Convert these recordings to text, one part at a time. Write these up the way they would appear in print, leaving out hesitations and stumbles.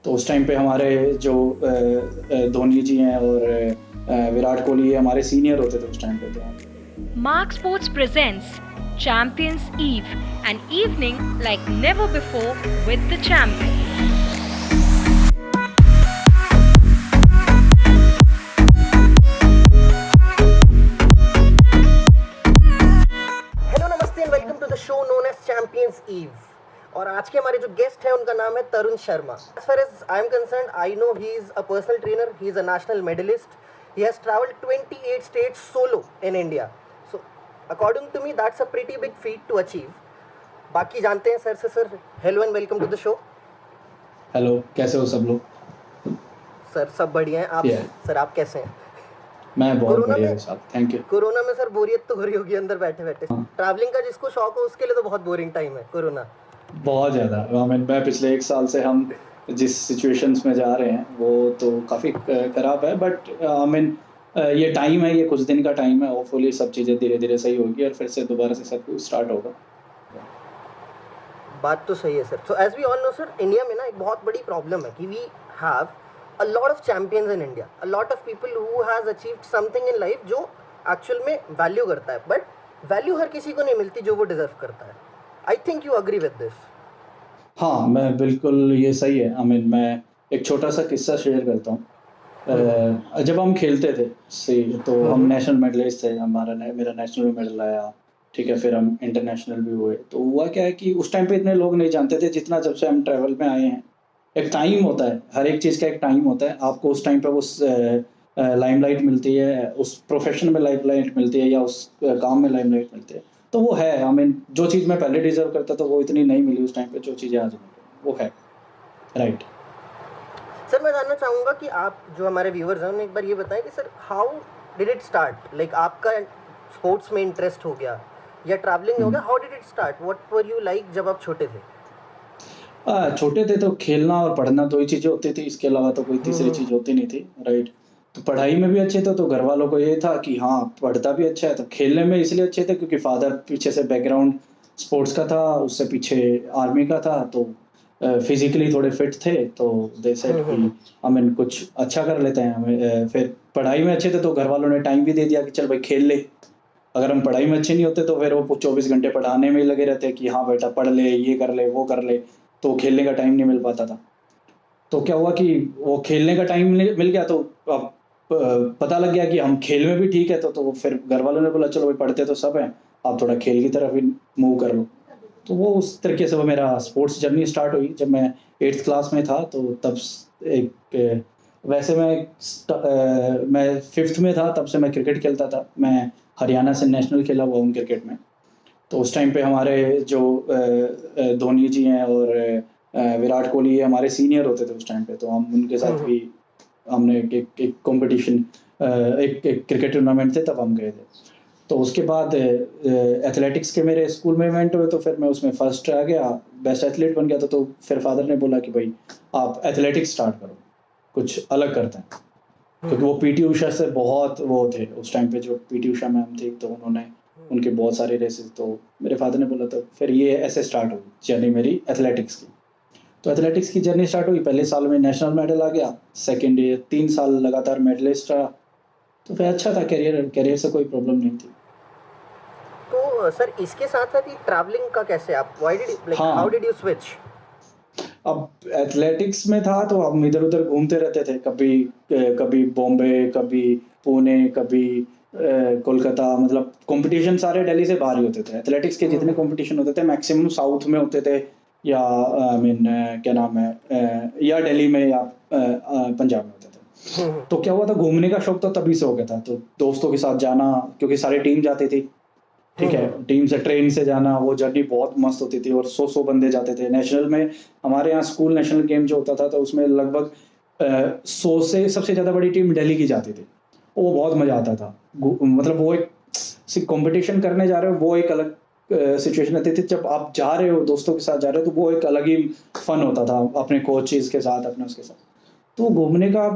तो उस टाइम पे हमारे जो धोनी जी हैं और विराट कोहली हमारे सीनियर होते थे उस टाइम पे। तो Mark Sports presents Champions Eve, an evening like never before with the champions. Hello नमस्ते and welcome to the show known as Champions Eve. और आज के हमारे जो गेस्ट हैं उनका नाम है Tarun Sharma. As far as I am concerned, I know he is a personal trainer, he is a national medalist, he has traveled 28 states solo in India. So according to me that's a pretty big feat to achieve. बाकी जानते हैं sir से। Sir hello and welcome to the show. Hello, कैसे हो सब लोग? Sir सब बढ़िया हैं। आप सर आप कैसे हैं? मैं बहुत बढ़िया हूं साहब, थैंक यू। कोरोना में सर बोरियत तो हो रही होगी अंदर बैठे बैठे। ट्रैवलिंग का जिसको शौक हो उसके लिए तो बहुत बोरिंग टाइम है कोरोना। बहुत ज़्यादा। मैं पिछले 1 साल से हम जिस सिचुएशंस में जा रहे हैं वो तो काफ़ी ख़राब है, बट ये टाइम है, ये कुछ दिन का टाइम है। होपफुली सब चीज़ें धीरे धीरे सही होगी और फिर से दोबारा से सब कुछ स्टार्ट होगा। बात तो सही है sir. So as we all know sir, India में ना एक बहुत बड़ी प्रॉब्लम है कि we have a lot of champions in India, a lot of people who has achieved something in life जो एक्चुअल में वैल्यू करता है, बट वैल्यू हर किसी को नहीं मिलती जो वो डिजर्व करता है। I think you agree with this. हाँ, मैं बिल्कुल, ये सही है। मैं एक छोटा सा किस्सा शेयर करता हूँ। जब हम खेलते थे तो हम नेशनल मेडलिस्ट थे, मेरा नेशनल मेडल आया, ठीक है। फिर हम इंटरनेशनल भी हुए। तो हुआ क्या है कि उस टाइम पे इतने लोग नहीं जानते थे जितना जब से हम ट्रैवल में आए हैं। एक टाइम होता है, हर एक चीज़ का एक टाइम होता है। आपको उस टाइम पे उस लाइमलाइट मिलती है, उस प्रोफेशन में लाइमलाइट मिलती है या उस काम में लाइमलाइट मिलती है। तो वो है, जो चीज़ मैं पहले डिज़र्व करता था वो इतनी नहीं मिली उस टाइम पे, जो चीज़ें आज मिल रही हैं, वो है। राइट। सर मैं जानना चाहूँगा कि आप जो हमारे व्यूअर्स हैं उन्हें एक बार ये बताएं कि sir how did it start, like आपका स्पोर्ट्स में इंटरेस्ट हो गया या ट्रैवलिंग हो गया, how did it start, what were you like जब आप छोटे थे? छोटे थे तो खेलना और पढ़ना 2 ही चीज़ें होती थी, इसके अलावा तो कोई तीसरी चीज़ होती नहीं थी। राइट। तो पढ़ाई में भी अच्छे थे तो घर वालों को ये था कि हाँ, पढ़ता भी अच्छा है। तो खेलने में इसलिए अच्छे थे क्योंकि फादर पीछे से बैकग्राउंड स्पोर्ट्स का था, उससे पीछे आर्मी का था, तो फिजिकली थोड़े फिट थे। तो दे सेड कि कुछ अच्छा कर लेते हैं। फिर पढ़ाई में अच्छे थे तो घर वालों ने टाइम भी दे दिया कि चल भाई खेल ले। अगर हम पढ़ाई में अच्छे नहीं होते तो फिर वो 24 घंटे पढ़ाने में ही लगे रहते कि हाँ बेटा पढ़ ले, ये कर ले, वो कर ले, तो खेलने का टाइम नहीं मिल पाता था। तो क्या हुआ कि वो खेलने का टाइम मिल गया तो अब पता लग गया कि हम खेल में भी ठीक है। तो फिर घर वालों ने बोला चलो भाई पढ़ते तो सब हैं, आप थोड़ा खेल की तरफ ही मूव कर लो। तो वो उस तरीके से वो मेरा स्पोर्ट्स जर्नी स्टार्ट हुई। जब मैं 8th क्लास में था तो तब वैसे मैं 5th में था, तब से मैं क्रिकेट खेलता था। मैं हरियाणा से नेशनल खेला हुआ हूँ क्रिकेट में। तो उस टाइम पे हमारे जो धोनी जी हैं और विराट कोहली हमारे सीनियर होते थे उस टाइम पे। तो हम उनके साथ भी हमने एक कॉम्पिटिशन, एक क्रिकेट टूर्नामेंट थे, तब हम गए थे। तो उसके बाद एथलेटिक्स के मेरे स्कूल में इवेंट हुए तो फिर मैं उसमें फर्स्ट आ गया, बेस्ट एथलीट बन गया। तो फिर फादर ने बोला कि भाई आप एथलेटिक्स स्टार्ट करो, कुछ अलग करते हैं। क्योंकि वो पीटी उषा से बहुत वो थे उस टाइम पे, जो पीटी उषा मैम थी, तो उन्होंने उनके बहुत सारे रेसेस। तो मेरे फादर ने बोला तो फिर ये ऐसे स्टार्ट हुई जर्नी मेरी एथलेटिक्स की। तो एथलेटिक्स की जर्नी स्टार्ट हुई, पहले साल में नेशनल मेडल आ गया, सेकेंड ईयर 3 साल लगातार मेडलिस्ट रहा। तो फिर अच्छा था, करियर से कोई प्रॉब्लम नहीं थी। तो सर इसके साथ साथ ही ट्रैवलिंग का कैसे आप हाउ डिड यू स्विच? अब एथलेटिक्स में था तो हम इधर उधर घूमते रहते थे, कभी बॉम्बे, कभी पुणे, कभी कोलकाता। मतलब कंपटीशन सारे दिल्ली से बाहर ही होते थे। एथलेटिक्स के जितने कंपटीशन होते थे मैक्सिमम साउथ में होते थे, या क्या नाम है, या दिल्ली में या पंजाब में होते थे। तो क्या हुआ था, घूमने का शौक तो तभी से हो गया था। तो दोस्तों के साथ जाना, क्योंकि सारी टीम जाती थी, ठीक है, टीम से ट्रेन से जाना, वो जर्नी बहुत मस्त होती थी। और 100 बंदे जाते थे। नेशनल में हमारे यहाँ स्कूल नेशनल गेम जो होता था तो उसमें लगभग 100 से सबसे ज़्यादा बड़ी टीम दिल्ली की जाती थी। वो बहुत मज़ा आता था। मतलब वो एक कंपटीशन करने जा रहे हो, वो एक अलग सिचुएशन रहती थी। जब आप जा रहे हो दोस्तों के साथ जा रहे हो तो वो एक अलग ही फन होता था, अपने कोचेज़ के साथ, अपने उसके साथ। तो घूमने का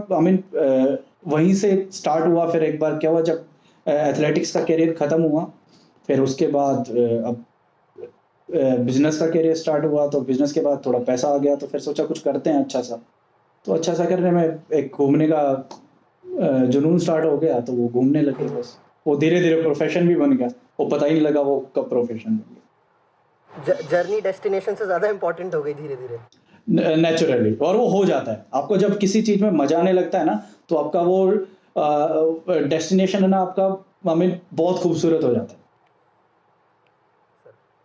वहीं से स्टार्ट हुआ। फिर एक बार क्या हुआ, जब एथलेटिक्स का करियर ख़त्म हुआ, फिर उसके बाद अब बिजनेस का करियर स्टार्ट हुआ। तो बिजनेस के बाद थोड़ा पैसा आ गया तो फिर सोचा कुछ करते हैं अच्छा सा। तो अच्छा सा करने में एक घूमने का जुनून स्टार्ट हो गया, तो वो घूमने लगे बस। वो धीरे-धीरे प्रोफ़ेशन भी बन गया, वो पता ही नहीं लगा वो कब प्रोफ़ेशन बन गया। जर्नी डेस्टिनेशन से ज़्यादा इम्पोर्टेंट हो गई धीरे-धीरे। नेचुरली, और वो हो जाता है। आपको जब किसी चीज़ में मज़ा आने लगता है ना, तो आपका वो डेस्टिनेशन है ना आपका, आई मीन बहुत खूबसूरत हो जाता है।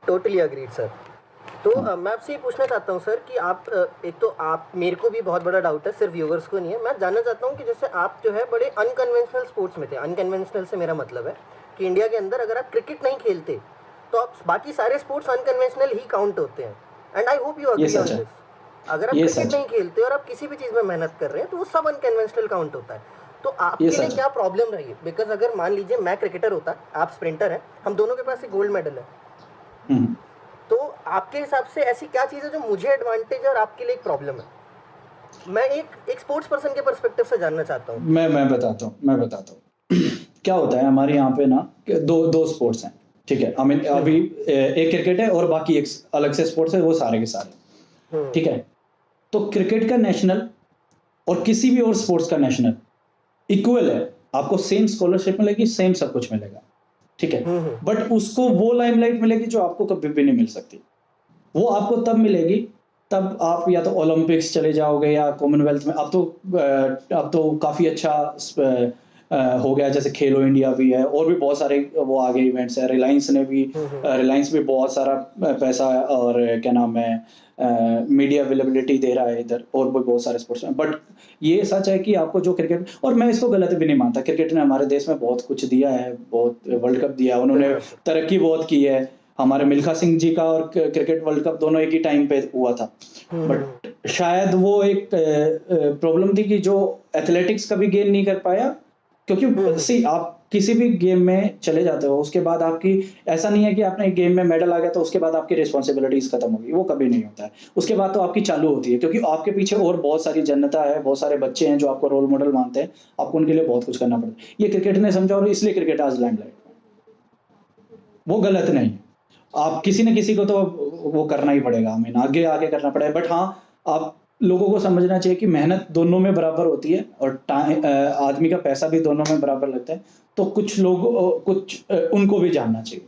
Totally agreed sir. तो मैं आपसे ये पूछना चाहता हूँ सर कि आप एक तो आप, मेरे को भी बहुत बड़ा डाउट है, सिर्फ व्यूवर्स को नहीं है, मैं जानना चाहता हूँ कि जैसे आप जो है बड़े अनकन्वेंशनल स्पोर्ट्स में थे। अनकन्वेंशनल से मेरा मतलब है कि इंडिया के अंदर अगर आप क्रिकेट नहीं खेलते तो आप बाकी सारे स्पोर्ट्स अनकन्वेंशनल ही काउंट होते हैं। एंड आई होप यू ये अग्री ऑन सच है, दिस। अगर आप ये क्रिकेट सच है, नहीं खेलते और आप किसी भी चीज़ में मेहनत कर रहे हैं तो वो सब अनकन्वेंशनल काउंट होता है। तो ये आपके लिए सच है। क्या प्रॉब्लम रही है? बिकॉज अगर मान लीजिए मैं क्रिकेटर होता, आप स्प्रिंटर हैं, हम दोनों के पास एक गोल्ड मेडल है, हुँ। तो आपके हिसाब से ऐसी क्या चीज़ है जो मुझे एडवांटेज है और आपके लिए एक प्रॉब्लम है? मैं एक स्पोर्ट्स पर्सन के पर्सपेक्टिव से जानना चाहता हूँ। मैं बताता हूँ। क्या होता है हमारे यहाँ पे ना कि 2 स्पोर्ट्स हैं, ठीक है? आई मीन अभी एक क्रिकेट है और बाकी एक अलग से स्पोर्ट्स है, वो सारे के सारे, हम्म, ठीक है? तो क्रिकेट का नेशनल और किसी भी और स्पोर्ट्स का नेशनल इक्वल है। आपको सेम स्कॉलरशिप मिलेगी, सेम सब कुछ मिलेगा, ठीक है? हम्म, बट उसको वो लाइमलाइट मिलेगी जो आपको कभी भी नहीं मिल सकती। वो आपको तब मिलेगी, तब आप या तो ओलंपिक्स चले जाओगे या कॉमनवेल्थ में। अब तो काफ़ी अच्छा हो गया, जैसे खेलो इंडिया भी है, और भी बहुत सारे वो आगे इवेंट्स है। रिलायंस ने भी रिलायंस भी बहुत सारा पैसा और क्या नाम है मीडिया अवेलेबिलिटी दे रहा है इधर, और भी बहुत सारे स्पोर्ट्स में। बट ये सच है कि आपको जो क्रिकेट, और मैं इसको गलत भी नहीं मानता, क्रिकेट ने हमारे देश में बहुत कुछ दिया है, बहुत वर्ल्ड कप दिया है, उन्होंने तरक्की बहुत की है। हमारे मिल्खा सिंह जी का और क्रिकेट वर्ल्ड कप दोनों एक ही टाइम पे हुआ था। बट शायद वो एक प्रॉब्लम थी कि जो एथलेटिक्स कभी गेन नहीं कर पाया, क्योंकि सी आप किसी भी गेम में चले जाते हो, उसके बाद आपकी ऐसा नहीं है कि आपने एक गेम में मेडल आ गया तो उसके बाद आपकी रिस्पॉन्सिबिलिटीज खत्म होगी, वो कभी नहीं होता है। उसके बाद तो आपकी चालू होती है, क्योंकि आपके पीछे और बहुत सारी जनता है, बहुत सारे बच्चे हैं जो आपको रोल मॉडल मानते हैं, आपको उनके लिए बहुत कुछ करना पड़ता है। ये क्रिकेट ने समझा, और इसलिए क्रिकेट आज लैंडलाइट में। वो गलत नहीं है, आप किसी न किसी को तो वो करना ही पड़ेगा, हमें आगे आगे करना पड़ेगा। बट हाँ, आप लोगों को समझना चाहिए कि मेहनत दोनों में बराबर होती है, और आदमी का पैसा भी दोनों में बराबर लगता है। तो कुछ लोग उनको भी जानना चाहिए।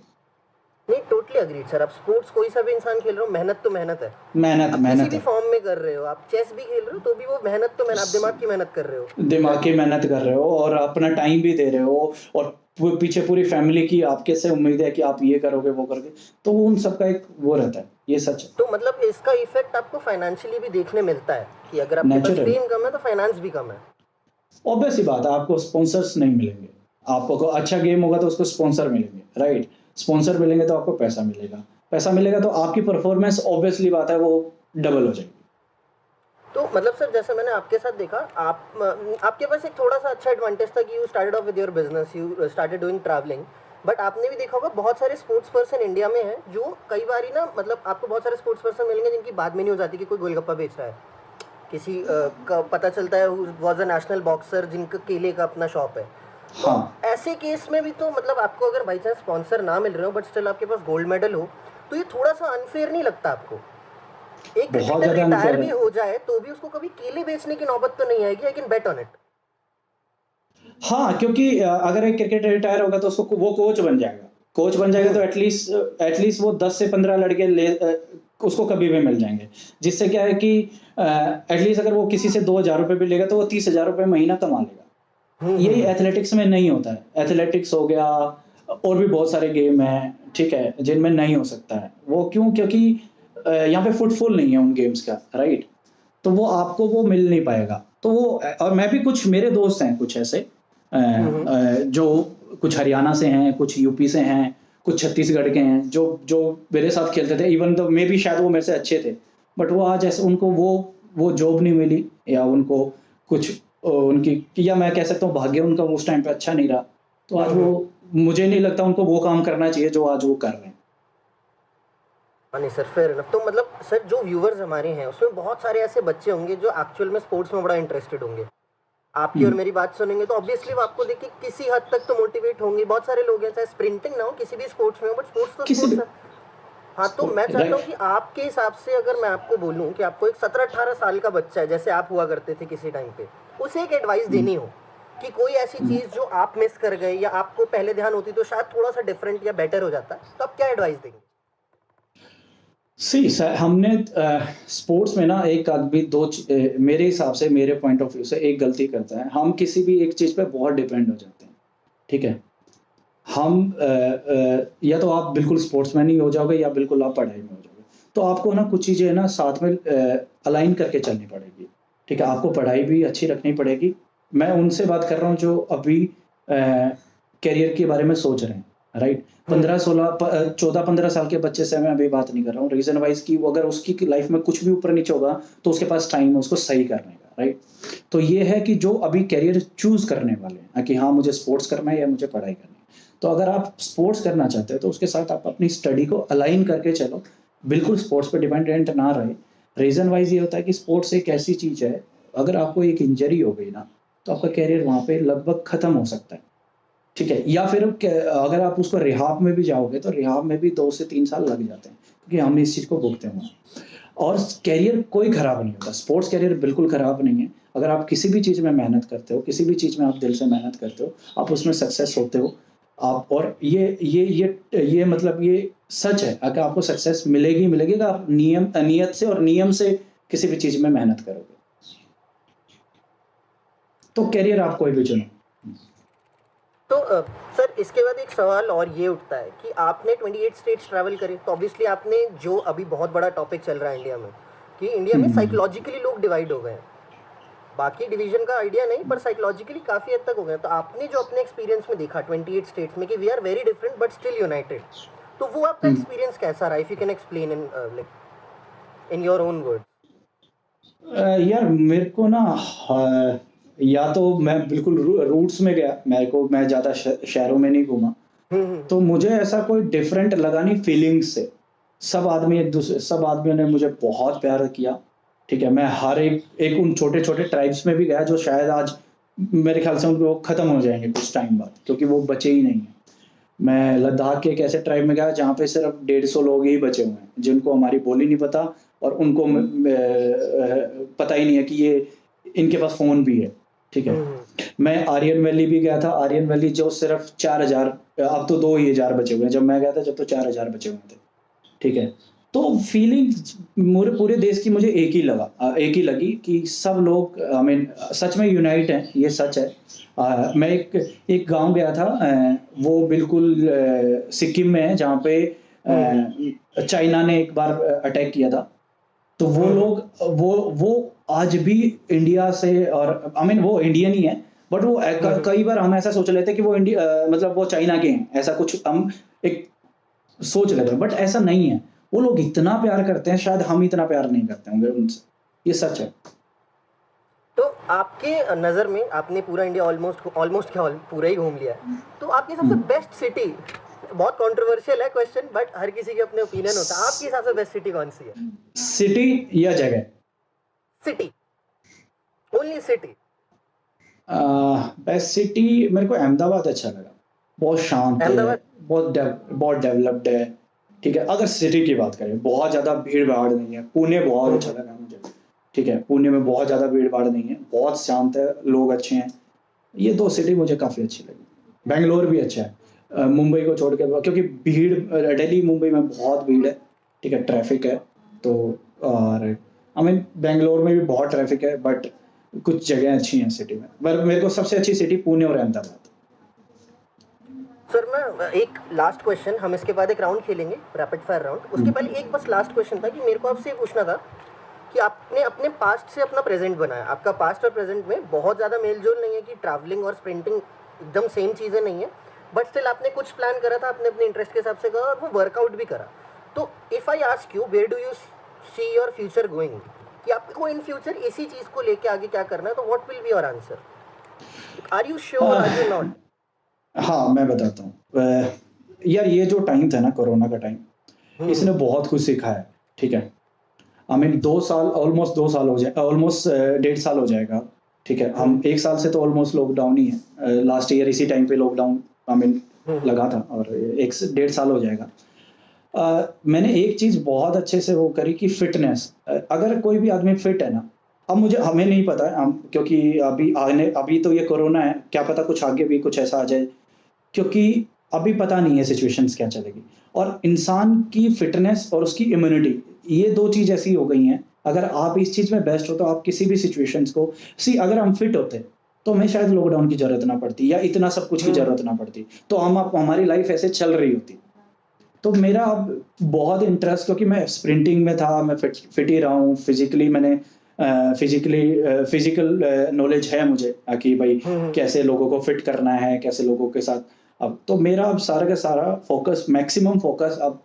नहीं, टोटली अग्रीड सर। आप स्पोर्ट्स कोई सा भी इंसान खेल रहे हो, मेहनत तो मेहनत है। मेहनत आप मेहनत किसी भी है, फॉर्म में कर रहे हो, आप चेस भी खेल रहे हो तो भी वो मेहनत तो मेहनत, आप दिमाग की मेहनत कर रहे हो। दिमाग की मेहनत कर रहे हो और अपना टाइम भी दे रहे हो, और पीछे पूरी फैमिली की आपके से उम्मीद है कि आप ये करोगे वो करोगे, तो उन सबका एक वो रहता है। ये सच है। तो मतलब इसका इफेक्ट आपको फाइनेंशियली भी देखने मिलता है कि अगर आपके पास Naturally. फेम कम है तो फाइनेंस भी कम है। ऑब्वियस सी बात है, आपको स्पॉन्सर्स नहीं मिलेंगे। आपको अच्छा गेम होगा तो उसको स्पॉन्सर मिलेंगे, राइट? स्पॉन्सर मिलेंगे तो आपको पैसा मिलेगा, पैसा मिलेगा तो आपकी परफॉर्मेंस ऑब्वियसली बात है वो डबल हो जाएगी। तो मतलब सर, जैसे मैंने आपके साथ देखा, आपके पास एक थोड़ा सा अच्छा एडवांटेज था कि you started off with your business, you started doing travelling. But आपने भी देखा होगा बहुत सारे स्पोर्ट्स पर्सन इंडिया में हैं जो कई बार ना, मतलब आपको बहुत सारे स्पोर्ट्स पर्सन मिलेंगे जिनकी बात में नहीं हो जाती कि कोई गोलगप्पा बेच रहा है, किसी का पता चलता है वाज अ नेशनल बॉक्सर जिनका केले का अपना शॉप है। तो हाँ, ऐसे केस में भी तो मतलब आपको अगर बाई चांस स्पॉन्सर ना मिल रहे हो बट स्टिल आपके पास गोल्ड मेडल हो, तो ये थोड़ा सा अनफेयर नहीं लगता आपको? एक बहुत क्रिकेटर ज़्यादा रिटायर unfair भी है। हो जाए तो भी उसको कभी केले बेचने की नौबत तो नहीं आएगी। I can bet on it. हाँ, क्योंकि अगर एक क्रिकेटर रिटायर होगा तो उसको वो कोच बन जाएगा। कोच बन जाएगा तो एटलीस्ट वो 10 से 15 लड़के उसको कभी भी मिल जाएंगे। जिससे क्या है कि एटलीस्ट अगर वो किसी से 2,000 रुपए भी लेगा तो वो 30,000 रुपए महीना कमा लेगा। यही एथलेटिक्स में नहीं होता है। एथलेटिक्स हो गया, और भी बहुत सारे गेम हैं, ठीक है, जिनमें नहीं हो सकता है। वो क्यों? क्योंकि यहाँ पे फुटफॉल नहीं है उन गेम्स का, राइट? तो वो आपको वो मिल नहीं पाएगा। तो वो, और मैं भी, कुछ मेरे दोस्त हैं कुछ ऐसे जो कुछ हरियाणा से हैं, कुछ यूपी से हैं, कुछ छत्तीसगढ़ के हैं, जो मेरे साथ खेलते थे। इवन तो मे भी शायद वो मेरे से अच्छे थे, बट वो आज ऐसे उनको वो जॉब नहीं मिली, या उनको कुछ उनकी, या मैं कह सकता हूँ भाग्य उनका उस टाइम पे अच्छा नहीं रहा। तो आज वो, मुझे नहीं लगता उनको वो काम करना चाहिए जो आज वो कर रहे हैं। नहीं सर, फेयर इनफ। तो मतलब सर, जो व्यूवर्स हमारे हैं उसमें बहुत सारे ऐसे बच्चे होंगे जो एक्चुअल में स्पोर्ट्स में बड़ा इंटरेस्टेड होंगे। आपकी और मेरी बात सुनेंगे तो ऑब्वियसली वो आपको देख के किसी हद तक तो मोटिवेट होंगे। बहुत सारे लोग हैं, चाहे स्प्रिंटिंग ना हो, किसी भी स्पोर्ट्स में हो, बट स्पोर्ट्स तो किसी स्पोर्ट्स भी, है। हाँ, तो मैं चाहता हूँ कि आपके हिसाब से अगर मैं आपको बोलूँ कि आपको एक 17-18 साल का बच्चा है, जैसे आप हुआ करते थे किसी टाइम पे, उसे एक एडवाइस देनी हो कि कोई ऐसी चीज़ जो आप मिस कर गए या आपको पहले ध्यान होती तो शायद थोड़ा-सा डिफरेंट या बेटर हो जाता, तो आप क्या एडवाइस देंगे? सी सर, हमने स्पोर्ट्स में ना एक आदमी मेरे हिसाब से, मेरे पॉइंट ऑफ व्यू से एक गलती करता है। हम किसी भी एक चीज़ पे बहुत डिपेंड हो जाते हैं, ठीक है? हम या तो आप बिल्कुल स्पोर्ट्समैन ही हो जाओगे या बिल्कुल आप पढ़ाई में हो जाओगे। तो आपको ना कुछ चीज़ें ना साथ में अलाइन करके चलनी पड़ेगी, ठीक है? आपको पढ़ाई भी अच्छी रखनी पड़ेगी। मैं उनसे बात कर रहा हूँ जो अभी करियर के बारे में सोच रहे हैं, राइट? 14-15 साल के बच्चे से मैं अभी बात नहीं कर रहा हूँ, रीज़न वाइज़ कि वो अगर उसकी लाइफ में कुछ भी ऊपर नीचे होगा, तो उसके पास टाइम है उसको सही करने का, राइट? तो ये है कि जो अभी करियर चूज़ करने वाले हैं कि हाँ, मुझे स्पोर्ट्स करना है या मुझे पढ़ाई करनी है। तो अगर आप स्पोर्ट्स करना चाहते हो, तो उसके साथ आप अपनी स्टडी को अलाइन करके चलो, बिल्कुल स्पोर्ट्स पे डिपेंडेंट ना रहे। रीज़न वाइज़ ये होता है कि स्पोर्ट्स एक ऐसी चीज़ है, अगर आपको एक इंजरी हो गई ना, तो आपका करियर वहाँ पे लगभग खत्म हो सकता है, ठीक है? या फिर अगर आप उसको रिहाब में भी जाओगे, तो रिहाब में भी 2 से 3 साल लग जाते हैं, क्योंकि हम इस चीज़ को भुगते हुए हैं। और करियर कोई खराब नहीं होता, स्पोर्ट्स करियर बिल्कुल खराब नहीं है। अगर आप किसी भी चीज़ में मेहनत करते हो, किसी भी चीज़ में आप दिल से मेहनत करते हो, आप उसमें सक्सेस होते हो। आप और ये मतलब ये सच है, अगर आपको सक्सेस मिलेगी मिलेगी, अगर आप नियत से और नियम से किसी भी चीज़ में मेहनत करोगे। तो करियर आप कोई भी चुनो। तो सर, इसके बाद एक सवाल और ये उठता है कि आपने 28 स्टेट्स ट्रैवल करे, तो ऑब्वियसली आपने जो अभी बहुत बड़ा टॉपिक चल रहा है इंडिया में, कि इंडिया में साइकोलॉजिकली लोग डिवाइड हो गए हैं। बाकी डिवीजन का आइडिया नहीं, पर साइकोलॉजिकली काफ़ी हद तक हो गए। तो आपने जो अपने एक्सपीरियंस में देखा 28 स्टेट्स में कि we are very different but still united, तो वो आपका एक्सपीरियंस कैसा रहा? If you can explain in your own word. यार मेरे को ना या तो मैं बिल्कुल रूट्स में गया, मैं ज़्यादा शहरों में नहीं घूमा, तो मुझे ऐसा कोई डिफरेंट लगा नहीं फीलिंग्स से। सब आदमियों ने मुझे बहुत प्यार किया, ठीक है? मैं हर एक उन छोटे-छोटे ट्राइब्स में भी गया जो शायद आज मेरे ख्याल से उनको खत्म हो जाएँगे कुछ टाइम बाद, क्योंकि वो बचे ही नहीं हैं। मैं लद्दाख के एक ऐसे ट्राइब में गया जहाँ पे सिर्फ 150 लोग ही बचे हुए हैं, जिनको हमारी बोली नहीं पता और उनको पता ही नहीं है कि ये इनके पास फ़ोन भी है, ठीक है? मैं आर्यन वैली भी गया था, आर्यन वैली जो सिर्फ 4000, अब तो 2000 बचे हुए हैं, जब मैं गया था जब तो 4000 बचे हुए थे, ठीक है? तो फीलिंग पूरे देश की मुझे एक ही लगी कि सब लोग आई मीन सच में यूनाइट हैं, ये सच है। मैं एक गाँव गया था, वो बिल्कुल सिक्किम में है, जहाँ पे चाइना ने एक बार अटैक किया था। तो वो लोग वो आज भी इंडिया से, और आई मीन वो इंडियन ही है, बट वो कई बार हम ऐसा सोच लेते हैं कि वो मतलब वो चाइना के हैं, ऐसा कुछ हम एक सोच लेते हैं, बट ऐसा नहीं है। वो लोग इतना प्यार करते हैं, शायद हम इतना प्यार नहीं करते होंगे उनसे, ये सच है। तो आपके नज़र में आपने पूरा इंडिया ऑलमोस्ट क्या पूरा ही घूम लिया है, तो आपकी सबसे बेस्ट सिटी, बहुत कंट्रोवर्शियल है क्वेश्चन, बट हर किसी के अपने ओपिनियन होता है, आपकी सबसे बेस्ट सिटी कौन सी है? सिटी या जगह? City, only city. Best city मेरे को अहमदाबाद अच्छा लगा, बहुत शांत है, बहुत डेवलप्ड है, ठीक है? अगर सिटी की बात करें, बहुत ज़्यादा भीड़ भाड़ नहीं है। पुणे बहुत अच्छा लगा मुझे, ठीक है? पुणे में बहुत ज़्यादा भीड़ भाड़ नहीं है, बहुत शांत है, लोग अच्छे हैं। ये 2 सिटी मुझे काफ़ी अच्छी लगी। बेंगलोर भी अच्छा है, मुंबई को छोड़ के, क्योंकि दिल्ली मुंबई में बहुत भीड़ है, ठीक है? ट्रैफिक है, तो और आई मीन बेंगलोर में भी बहुत ट्रैफिक है, बट कुछ जगह अच्छी हैं सिटी में। पर मेरे को सबसे अच्छी सिटी पुणे और अहमदाबाद। सर, मैं एक लास्ट क्वेश्चन, हम इसके बाद एक राउंड खेलेंगे, रैपिड फायर राउंड। उसके पहले एक बस लास्ट क्वेश्चन था कि मेरे को आपसे ये पूछना था कि आपने अपने पास्ट से अपना प्रेजेंट बनाया। आपका पास्ट और प्रेजेंट में बहुत ज़्यादा मेलजोल नहीं है कि ट्रैवलिंग और स्प्रिंटिंग एकदम सेम चीज़ें नहीं है, बट स्टिल आपने कुछ प्लान करा था, आपने अपने इंटरेस्ट के हिसाब से करा और वो वर्कआउट भी करा। तो if I ask you where do you see your future going, कि आपको इन फ्यूचर इसी चीज़ को लेके आगे क्या करना है, तो what will be your answer? Are you sure, are you not? हाँ, मैं बताता हूँ। यार ये जो टाइम था ना, कोरोना का टाइम, इसने बहुत कुछ सिखाया, ठीक है? आई मीन 2 साल, ऑलमोस्ट 2 साल हो जाए, ऑलमोस्ट 1.5 साल हो जाएगा, ठीक है? हम 1 साल से तो ऑलमोस्ट लॉकडाउन ही है। लास्ट ईयर इसी टाइम पे लॉकडाउन आई मीन लगा था, और 1 से 1.5 साल हो जाएगा। मैंने एक चीज़ बहुत अच्छे से वो करी कि फ़िटनेस, अगर कोई भी आदमी फ़िट है ना, अब हमें नहीं पता है, हम क्योंकि अभी तो ये कोरोना है, क्या पता कुछ आगे भी कुछ ऐसा आ जाए, क्योंकि अभी पता नहीं है सिचुएशंस क्या चलेगी। और इंसान की फ़िटनेस और उसकी इम्यूनिटी, ये 2 चीज़ ऐसी हो गई हैं, अगर आप इस चीज़ में बेस्ट हो तो आप किसी भी सिचुएशंस को अगर हम फिट होते, तो हमें शायद लॉकडाउन की ज़रूरत ना पड़ती या इतना सब कुछ की ज़रूरत ना पड़ती। तो हमारी लाइफ़ ऐसे चल रही होती। तो मेरा अब बहुत इंटरेस्ट, क्योंकि मैं स्प्रिंटिंग में था, मैं फिट ही रहा हूँ, फिज़िकली मैंने फिज़िकल नॉलेज है मुझे, कि भाई कैसे लोगों को फिट करना है, कैसे लोगों के साथ। अब तो मेरा अब सारा का सारा फ़ोकस, मैक्सिमम फ़ोकस अब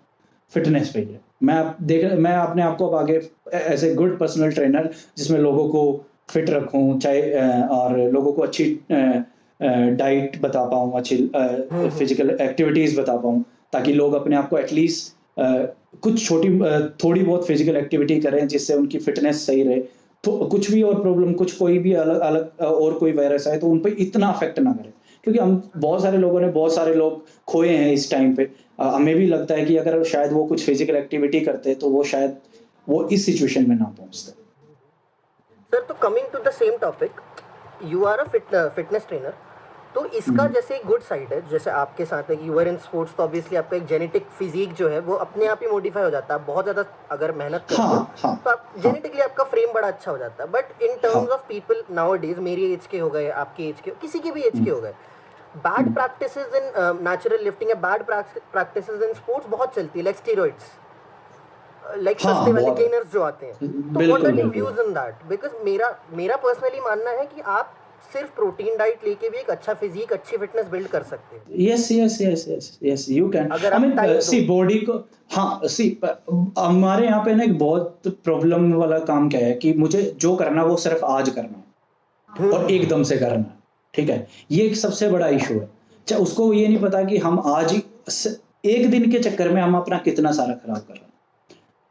फ़िटनेस पे ही है। मैं अपने आप को अब आगे as a good personal trainer, जिसमें लोगों को फिट रखूँ, चाहे और लोगों को अच्छी डाइट बता पाऊँ, अच्छी फिज़िकल एक्टिविटीज़ बता पाऊँ, ताकि लोग अपने आप को एटलीस्ट कुछ थोड़ी बहुत फिज़िकल एक्टिविटी करें, जिससे उनकी फ़िटनेस सही रहे। तो कुछ भी और प्रॉब्लम, कोई भी अलग-अलग और कोई वायरस आए, तो उन पे इतना अफ़ेक्ट ना करे। क्योंकि बहुत सारे लोग खोए हैं इस टाइम पे। हमें भी लगता है कि अगर शायद वो कुछ फिज़िकल एक्टिविटी करते, तो वो शायद वो इस सिचुएशन में ना पहुँचते। सर, तो coming to the same topic, you are a fitness trainer, तो इसका जैसे एक गुड साइड है, जैसे आपके साथ है कि यू आर इन स्पोर्ट्स, तो ऑब्वियसली आपका एक जेनेटिक फिजिक जो है वो अपने आप ही मॉडिफाई हो जाता है। आप बहुत ज़्यादा अगर मेहनत करते हो तो आप जेनेटिकली आपका फ्रेम बड़ा अच्छा हो जाता है। But in terms of people now days, मेरी एज के हो गए, आपकी एज के, किसी के भी एज के हो गए, bad practices in natural lifting या बैड प्रैक्टिसेस इन स्पोर्ट्स बहुत चलती है, लाइक स्टेरॉइड्स, लाइक सस्ते वाले गेनर्स जो आते हैं। तो what are your views on that? Because मेरा पर्सनली मानना है कि आप सिर्फ प्रोटीन डाइट लेके भी एक अच्छा फिजिक, अच्छी फिटनेस बिल्ड कर सकते हैं। Yes, you can. अगर आई आप टाइम मीन दो। बॉडी को, हमारे यहाँ पे ना एक बहुत प्रॉब्लम वाला काम क्या है कि मुझे जो करना वो सिर्फ आज करना है और एकदम से करना है, ठीक है? ये एक सबसे बड़ा इशू है। उसको ये नहीं पता कि हम आज ही एक दिन के चक्कर में हम अपना कितना सारा खराब कर रहे हैं।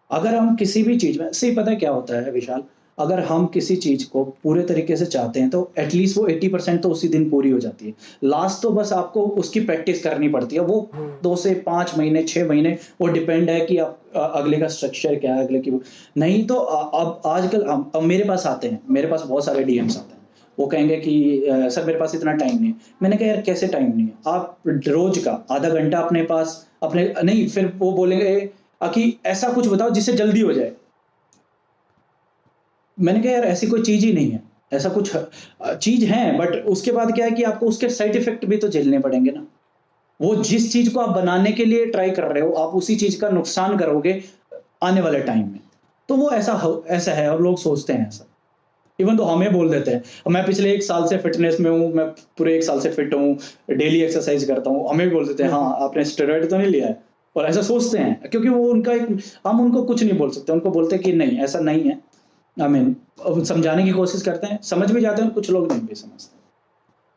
अगर हम किसी भी चीज़ में, पता है क्या होता है विशाल, अगर हम किसी चीज़ को पूरे तरीके से चाहते हैं, तो एटलीस्ट वो 80% तो उसी दिन पूरी हो जाती है। लास्ट तो बस आपको उसकी प्रैक्टिस करनी पड़ती है। वो 2 से 5 महीने, 6 महीने, वो डिपेंड है कि आप अगले का स्ट्रक्चर क्या है, अगले की नहीं तो अब आजकल अब मेरे पास आते हैं, मेरे पास बहुत सारे डीएम्स आते हैं। वो कहेंगे कि सर मेरे पास इतना टाइम नहीं है। मैंने कहा यार कैसे टाइम नहीं है? आप रोज़ का आधा घंटा अपने पास नहीं, फिर वो बोलेंगे कि ऐसा कुछ बताओ जिससे जल्दी हो जाए। मैंने कहा यार ऐसी कोई चीज़ ही नहीं है, ऐसा कुछ चीज़ है, बट उसके बाद क्या है कि आपको उसके साइड इफ़ेक्ट भी तो झेलने पड़ेंगे ना। वो जिस चीज़ को आप बनाने के लिए ट्राई कर रहे हो, आप उसी चीज़ का नुकसान करोगे आने वाले टाइम में। तो वो ऐसा है और लोग सोचते हैं ऐसा। इवन तो हमें बोल देते हैं। मैं पिछले 1 साल से फ़िटनेस में हूँ, मैं पूरे 1 साल से फ़िट हूँ, डेली एक्सरसाइज़ करता हूँ। हमें भी बोल देते हैं, हाँ, आपने स्टेरॉइड तो नहीं लिया है? और ऐसा सोचते हैं, क्योंकि वो हम उनको कुछ नहीं बोल सकते। उनको बोलते हैं कि नहीं, ऐसा नहीं है। आई मीन समझाने की कोशिश करते हैं, समझ भी जाते हैं, कुछ लोग नहीं भी समझते।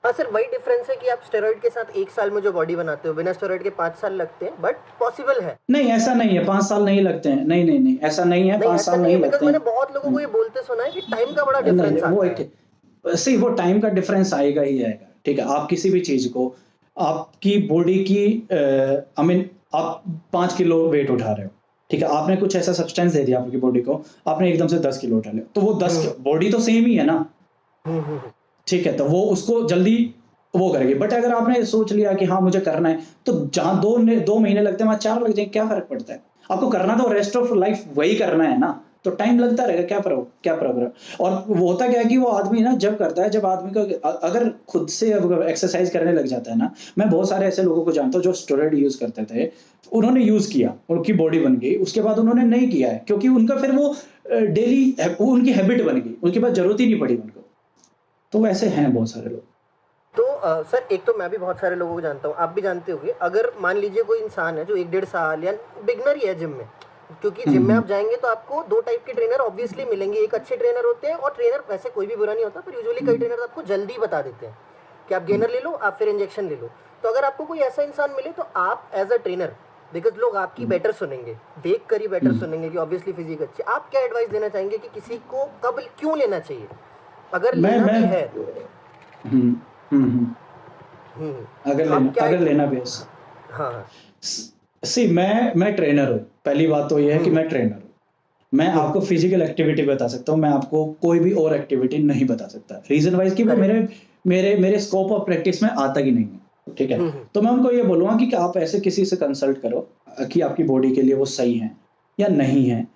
हाँ सर, वही डिफरेंस है कि आप स्टेरॉइड के साथ 1 साल में जो बॉडी बनाते हो, बिना स्टेरॉइड के 5 साल लगते हैं, बट पॉसिबल है। नहीं, ऐसा नहीं है, 5 साल नहीं लगते हैं। नहीं, ऐसा नहीं है, 5 साल नहीं लगते हैं। मैंने बहुत लोगों को ये बोलते सुना है कि टाइम का बड़ा डिफरेंस आता है। वो टाइम का डिफरेंस आएगा ही आएगा, ठीक है? आप किसी भी चीज़ को, आपकी बॉडी की आई मीन आप 5 किलो वेट उठा रहे हो, ठीक है? आपने कुछ ऐसा सब्सटेंस दे दिया आपकी बॉडी को, आपने एकदम से 10 किलो उठा लिया, तो वो 10 बॉडी तो सेम ही है ना, ठीक है? तो वो उसको जल्दी वो करेगी। बट अगर आपने सोच लिया कि हाँ मुझे करना है, तो जहाँ 2 महीने लगते हैं वहाँ 4 लग जाएंगे, क्या फ़र्क पड़ता है? आपको करना तो रेस्ट ऑफ लाइफ वही करना है ना, तो टाइम लगता रहेगा, क्या प्रॉब्लम? और वो होता क्या है कि वो आदमी ना जब करता है, जब आदमी का अगर खुद से एक्सरसाइज करने लग जाता है ना, मैं बहुत सारे ऐसे लोगों को जानता हूँ जो स्टेरॉइड यूज़ करते थे, उन्होंने यूज़ किया, उनकी बॉडी बन गई, उसके बाद उन्होंने नहीं किया है, क्योंकि उनका फिर वो डेली उनकी हैबिट बन गई, उनके पास ज़रूरत ही नहीं पड़ी उनको। तो वैसे हैं बहुत सारे लोग। तो सर, एक तो मैं भी बहुत सारे लोगों को जानता हूँ, आप भी जानते होंगे। अगर मान लीजिए कोई इंसान है जो 1-1.5 साल या बिगनर ही है जिम में, क्योंकि जिम में आप जाएंगे तो आपको 2 टाइप के ट्रेनर ऑब्वियसली मिलेंगे। एक अच्छे ट्रेनर होते हैं, और ट्रेनर वैसे कोई भी बुरा नहीं होता, पर यूजुअली कई ट्रेनर आपको जल्दी बता देते हैं कि आप गेनर ले लो, आप फिर इंजेक्शन ले लो। तो अगर आपको कोई ऐसा इंसान मिले, तो आप एज अ ट्रेनर, बिकॉज लोग आपकी बेटर सुनेंगे, देख कर ही बेटर सुनेंगे कि ऑब्वियसली फिजिक अच्छी, आप क्या एडवाइस देना चाहेंगे कि किसी को कब क्यों लेना चाहिए, अगर लेना भी है? अगर लेना भी है, हाँ, सी मैं ट्रेनर हूँ, पहली बात तो ये है कि मैं ट्रेनर हूँ। मैं आपको फिजिकल एक्टिविटी बता सकता हूँ, मैं आपको कोई भी और एक्टिविटी नहीं बता सकता, रीजन वाइज कि वो मेरे मेरे मेरे स्कोप ऑफ प्रैक्टिस में आता ही नहीं है, ठीक है। तो मैं उनको ये बोलूँगा कि आप ऐसे किसी से कंसल्ट करो कि आपकी बॉडी के लिए वो सही है या नहीं है,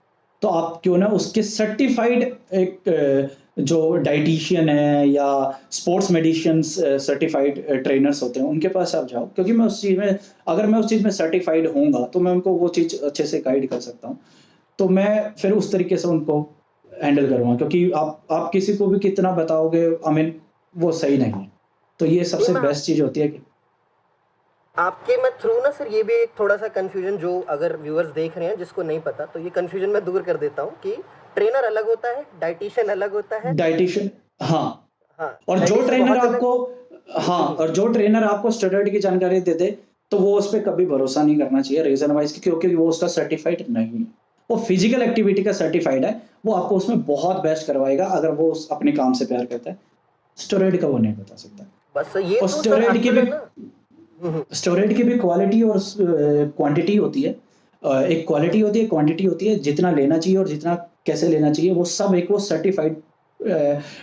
तो आप क्यों ना उसके सर्टिफाइड एक जो डाइटिशियन है या स्पोर्ट्स मेडिशियंस सर्टिफाइड ट्रेनर्स होते हैं उनके पास आप जाओ, क्योंकि मैं उस चीज़ में, अगर मैं उस चीज़ में सर्टिफाइड होऊंगा तो मैं उनको वो चीज़ अच्छे से गाइड कर सकता हूँ। तो मैं फिर उस तरीके से उनको हैंडल करूँगा, क्योंकि आप किसी को भी कितना बताओगे, आई मीन वो सही नहीं है। तो ये सबसे बेस्ट चीज़ होती है कि आपके मैं थ्रू ना सर, ये भी एक थोड़ा सा कंफ्यूजन, जो अगर व्यूअर्स देख रहे हैं जिसको नहीं पता, तो ये कंफ्यूजन मैं दूर कर देता हूँ कि ट्रेनर अलग होता है, डाइटिशियन अलग होता है। डाइटिशियन, हाँ, हाँ, और जो dietitian ट्रेनर बहुत अलग- आपको, हाँ, और जो ट्रेनर आपको स्टेरॉइड की जानकारी दे दे तो वो उस पर कभी भरोसा नहीं करना चाहिए, रीजन वाइज, क्योंकि वो उसका सर्टिफाइड नहीं है। वो फिजिकल एक्टिविटी का सर्टिफाइड है, वो आपको उसमें बहुत बेस्ट करवाएगा अगर वो अपने काम से प्यार करता है। स्टेरॉइड का वो नहीं बता सकता। बस ये और तो सर स्टेरॉइड की भी ना, स्टेरॉइड की भी क्वालिटी और क्वांटिटी होती है। एक क्वालिटी होती है, क्वांटिटी होती है, जितना लेना चाहिए और जितना कैसे लेना चाहिए, वो सब एक वो सर्टिफाइड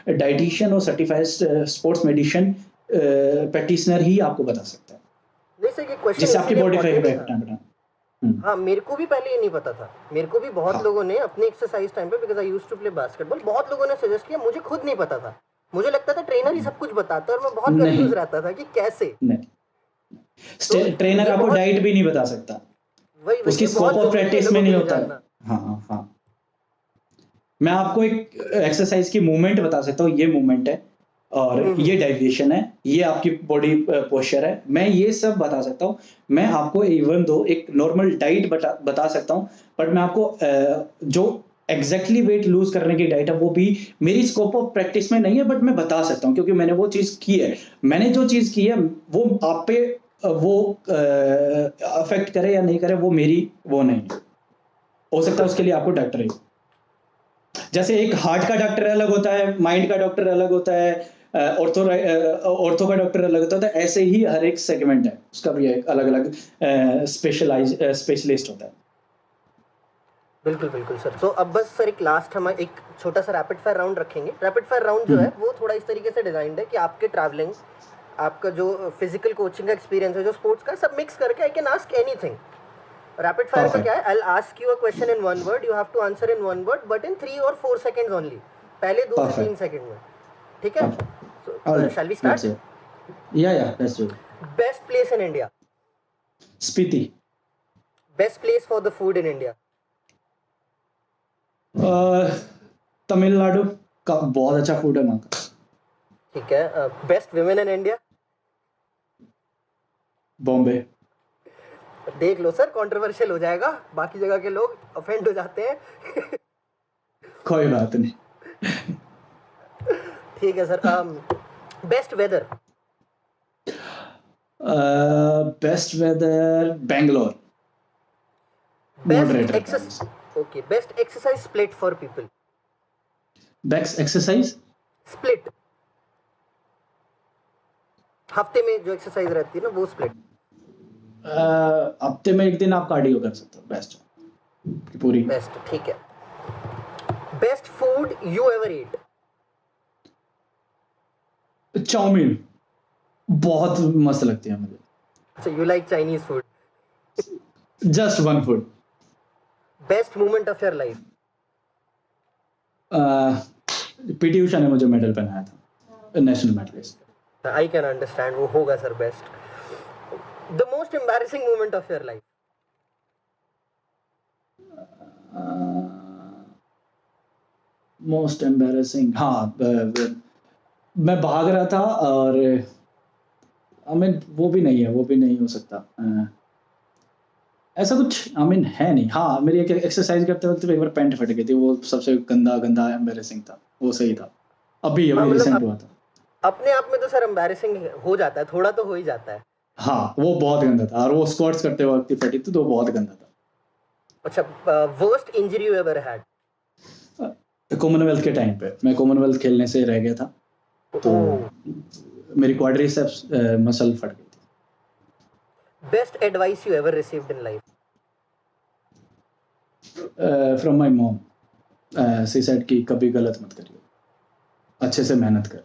डाइटिशियन और सर्टिफाइड स्पोर्ट्स मेडिसिन प्रैक्टिशनर ही आपको बता सकता है, नहीं सर, ये क्वेश्चन जिससे आपकी बॉडी पे इफेक्ट ना पड़े। हाँ, मेरे को भी पहले ये नहीं पता था। मेरे को भी बहुत हाँ। लोगों ने अपने एक्सरसाइज टाइम पे, because I used to play basketball, बहुत लोगों ने सजेस्ट किया, मुझे खुद नहीं पता था। मुझे लगता था ट्रेनर ही सब कुछ बताता है और मैं बहुत नहीं। कंफ्यूज रहता था कि कैसे। नहीं, ट्रेनर आपको डाइट भी नहीं बता सकता, वही उसकी स्कोप ऑफ प्रैक्टिस में नहीं होता है। हाँ हाँ हाँ, मैं आपको एक एक्सरसाइज की मूवमेंट बता सकता हूँ, ये मूवमेंट है और ये डेविएशन है, ये आपकी बॉडी पोस्चर है, मैं ये सब बता सकता हूँ। मैं आपको इवन दो एक नॉर्मल डाइट बता सकता हूँ, बट मैं आपको जो एग्जैक्टली वेट लूज करने की डाइट है वो भी मेरी स्कोप ऑफ प्रैक्टिस में नहीं है, बट मैं बता सकता हूँ क्योंकि मैंने वो चीज़ की है। मैंने जो चीज़ की है वो आप पे वो अफेक्ट करे या नहीं करे, वो मेरी वो नहीं है। हो सकता है उसके लिए आपको डॉक्टर है, जैसे एक हार्ट का डॉक्टर अलग होता है, माइंड का डॉक्टर अलग होता है, ऑर्थो का डॉक्टर अलग होता है, ऐसे ही हर एक सेगमेंट है उसका भी एक अलग अलग स्पेशलिस्ट होता है। बिल्कुल बिल्कुल सर। तो अब बस सर एक लास्ट हम एक छोटा सा रैपिड फायर राउंड रखेंगे। रैपिड फायर राउंड जो है वो थोड़ा इस तरीके से डिजाइंड है कि आपके ट्रैवलिंग, आपका जो फिजिकल कोचिंग का एक्सपीरियंस है, जो स्पोर्ट्स का, सब मिक्स करके I can ask anything. Rapid fire का क्या है, I will ask you a question in one word, you have to answer in one word, but in 3 और 4 सेकंड्स ओनली, पहले 2 से 3 सेकंड में, ठीक है? सो शैल वी स्टार्ट? या let's do. Best place in India? Spiti. Best place for the food in India? Tamil Nadu का बहुत अच्छा फूड है वहाँ का। ठीक है। Best women in India? Bombay. देख लो सर, कंट्रोवर्शियल हो जाएगा, बाकी जगह के लोग ऑफेंड हो जाते हैं। कोई बात नहीं। ठीक है sir. Best weather? Best weather Bangalore. Best exercise, okay, best exercise split for people? Best exercise split, हफ्ते में जो एक्सरसाइज रहती है ना वो स्प्लिट। हफ्ते में एक दिन आप कार्डियो कर सकते हो, बेस्ट पूरी। बेस्ट, ठीक है। Best food you ever eat? Chow mein बहुत मस्त लगती है मुझे। So you like Chinese food? Just one food. Best moment of your life? PT Usha ने मुझे मेडल पहनाया था, national medalist. I can understand, वो होगा sir best. The most embarrassing moment of your life? Most embarrassing, हाँ, मैं भाग रहा था और हमें वो भी नहीं है, वो भी नहीं हो सकता। ऐसा कुछ है नहीं। हाँ, मेरी एक एक्सरसाइज करते वक्त एक बार पैंट फट गई थी, वो सबसे गंदा एम्बैरेसिंग था, वो सही था। अभी रिसेंट हुआ था। अपने आप में तो सर एम्बैरेसिंग हो जाता है, थोड़ा तो हो ही जाता है। हाँ, वो बहुत गंदा था, और वो स्क्वाट्स करते वक्त फटी थी तो बहुत गंदा था। अच्छा, worst injury you ever had? Commonwealth के टाइम पे मैं कॉमनवेल्थ खेलने से रह गया था, तो मेरी क्वाड्रिसेप्स मसल फट गई थी। Best advice you ever received in life? From my mom, she said कि कभी गलत मत करियो, अच्छे से मेहनत कर।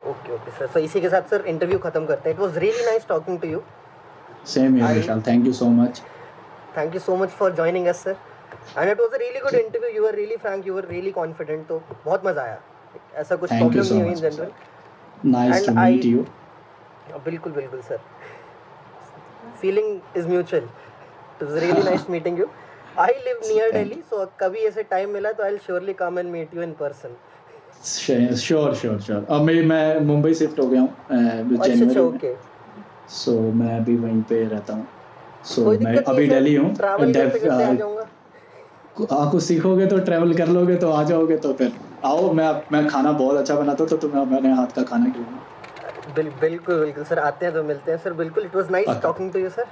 ओके सर, सो इसी के साथ सर इंटरव्यू खत्म करते हैं। It was really nice talking to you. Same here Vishal, thank you so much. Thank you so much for joining us sir, and it was a really good interview. You were really frank, you were really confident, तो बहुत मज़ा आया। ऐसा कुछ thank you problem सो नहीं हुई in much, general. Nice to And meet I- you. बिल्कुल बिल्कुल sir, feeling is mutual. It was really nice meeting you. I live near Delhi, so कभी ऐसे टाइम मिला तो I will surely come and meet you in person. Sure. अब मैं Mumbai shift हो गया हूँ अच्छा जनवरी में, ओके, सो मैं अभी वहीं पे रहता हूँ। सो कोई मैं दिक्कत अभी नहीं सर, दिल्ली हूँ। ट्रैवल करते करते आ जाऊंगा। आप कुछ सीखोगे तो ट्रैवल कर लोगे तो आ जाओगे, तो फिर आओ। मैं खाना बहुत अच्छा बनाता हूँ, तो तुम्हें मेरे हाथ का खाना खिलाऊंगा। बिल्कुल बिल्कुल सर, आते हैं तो मिलते हैं सर। बिल्कुल, इट वाज नाइस पक्का। Talking to you sir.